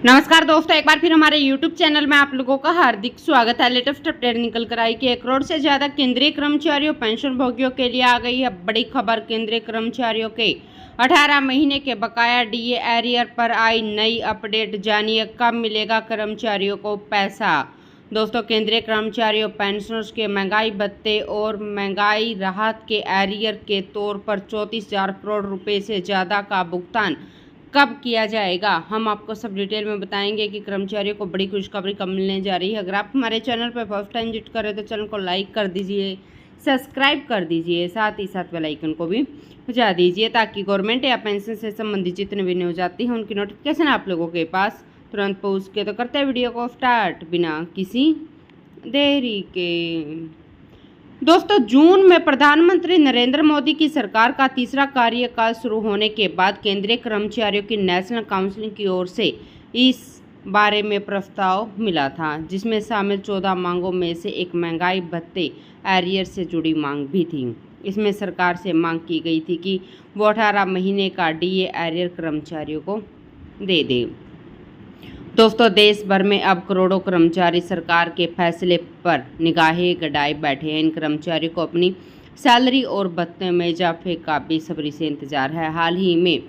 नमस्कार दोस्तों, एक बार फिर हमारे YouTube चैनल में आप लोगों का हार्दिक स्वागत है। लेटेस्ट अपडेट निकल कर आई कि 1 करोड़ से ज़्यादा केंद्रीय कर्मचारियों पेंशन भोगियों के लिए आ गई है बड़ी खबर। केंद्रीय कर्मचारियों के 18 महीने के बकाया डीए एरियर पर आई नई अपडेट। जानिए कब मिलेगा कर्मचारियों को पैसा। दोस्तों, केंद्रीय कर्मचारियों पेंशनर्स के महंगाई भत्ते और महंगाई राहत के एरियर के तौर पर 34,000 करोड़ रुपए से ज़्यादा का भुगतान कब किया जाएगा, हम आपको सब डिटेल में बताएंगे कि कर्मचारियों को बड़ी खुशखबरी कब मिलने जा रही है। अगर आप हमारे चैनल पर फर्स्ट टाइम विजिट कर रहे हैं तो चैनल को लाइक कर दीजिए, सब्सक्राइब कर दीजिए, साथ ही साथ बेल आइकन को भी बजा दीजिए ताकि गवर्नमेंट या पेंशन से संबंधित जितने भी न्यूज आती हैं उनकी नोटिफिकेशन आप लोगों के पास तुरंत पहुँच के। तो करते हैं वीडियो को स्टार्ट बिना किसी देरी के। दोस्तों, जून में प्रधानमंत्री नरेंद्र मोदी की सरकार का तीसरा कार्यकाल शुरू होने के बाद केंद्रीय कर्मचारियों की नेशनल काउंसिल की ओर से इस बारे में प्रस्ताव मिला था, जिसमें शामिल 14 मांगों में से एक महंगाई भत्ते एरियर से जुड़ी मांग भी थी। इसमें सरकार से मांग की गई थी कि वो 18 महीने का डीए एरियर कर्मचारियों को दे दे। दोस्तों, देश भर में अब करोड़ों कर्मचारी सरकार के फैसले पर निगाहें गड़ाए बैठे हैं। इन कर्मचारियों को अपनी सैलरी और भत्ते में इजाफे का बेसब्री से इंतजार है। हाल ही में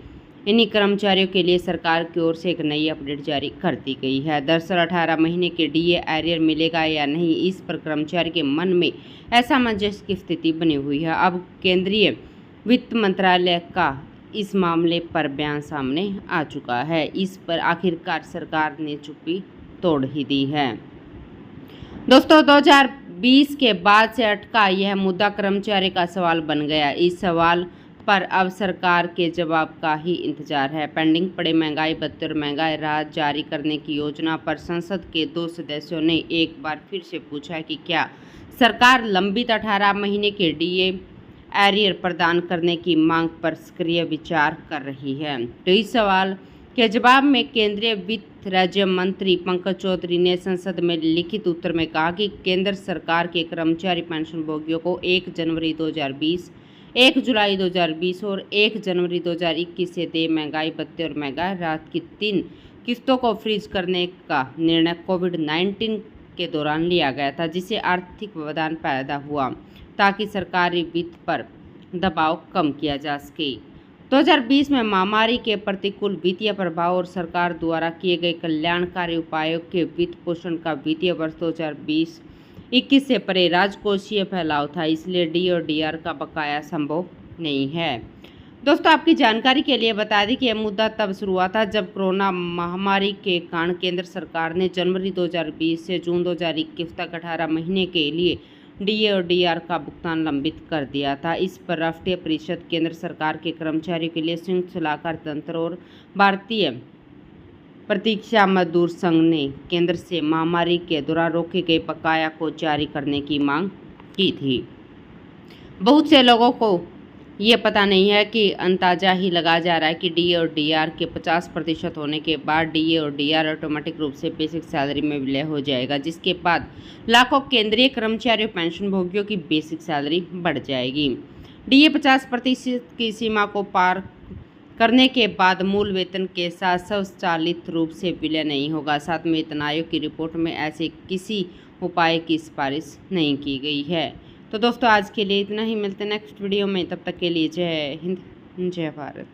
इन्हीं कर्मचारियों के लिए सरकार की ओर से एक नई अपडेट जारी कर दी गई है। दरअसल 18 महीने के डीए एरियर मिलेगा या नहीं, इस पर कर्मचारी के मन में असमंजस की स्थिति बनी हुई है। अब केंद्रीय वित्त मंत्रालय का इस मामले पर बयान सामने आ चुका है। इस पर आखिरकार सरकार ने चुप्पी तोड़ ही दी है। दोस्तों, 2020 के बाद से अटका यह मुद्दा कर्मचारी का सवाल बन गया। इस सवाल पर अब सरकार के जवाब का ही इंतजार है। पेंडिंग पड़े महंगाई भत्ते और महंगाई राहत जारी करने की योजना पर संसद के 2 सदस्यों ने एक बार फिर से पूछा कि क्या सरकार लंबित 18 महीने के डीए एरियर प्रदान करने की मांग पर सक्रिय विचार कर रही है। तो इस सवाल के जवाब में केंद्रीय वित्त राज्य मंत्री पंकज चौधरी ने संसद में लिखित उत्तर में कहा कि केंद्र सरकार के कर्मचारी पेंशन भोगियों को 1 जनवरी 2020, 1 जुलाई 2020 और 1 जनवरी 2021 से देय महंगाई भत्ते और महंगाई राहत की 3 किस्तों को फ्रीज करने का निर्णय कोविड-19 के दौरान लिया गया था, जिससे आर्थिक व्यवधान पैदा हुआ ताकि सरकारी वित्त पर दबाव कम किया जा सके। 2020 में महामारी के प्रतिकूल वित्तीय प्रभाव और सरकार द्वारा किए गए कल्याणकारी उपायों के वित्त पोषण का वित्तीय वर्ष 2020-21 से परे राजकोषीय फैलाव था, इसलिए डी और डीआर का बकाया संभव नहीं है। दोस्तों, आपकी जानकारी के लिए बता दें कि यह मुद्दा तब शुरू हुआ था जब कोरोना महामारी के कारण केंद्र सरकार ने जनवरी 2020 से जून 2021 तक 18 महीने के लिए डीए और डीआर का भुगतान लंबित कर दिया था। इस पर राष्ट्रीय परिषद, केंद्र सरकार के कर्मचारियों के लिए संयुक्त सलाहकार तंत्र और भारतीय प्रतीक्षा मजदूर संघ ने केंद्र से महामारी के दौरान रोके गए बकाया को जारी करने की मांग की थी। बहुत से लोगों को ये पता नहीं है कि अंदाजा ही लगा जा रहा है कि डीए और डीआर के 50% होने के बाद डीए और डीआर ऑटोमेटिक रूप से बेसिक सैलरी में विलय हो जाएगा, जिसके बाद लाखों केंद्रीय कर्मचारियों पेंशन भोगियों की बेसिक सैलरी बढ़ जाएगी। डीए 50% की सीमा को पार करने के बाद मूल वेतन के साथ स्वचालित रूप से विलय नहीं होगा। साथ में वेतन आयोग की रिपोर्ट में ऐसे किसी उपाय की सिफारिश नहीं की गई है। तो दोस्तों, आज के लिए इतना ही। मिलते हैं नेक्स्ट वीडियो में, तब तक के लिए जय हिंद, जय भारत।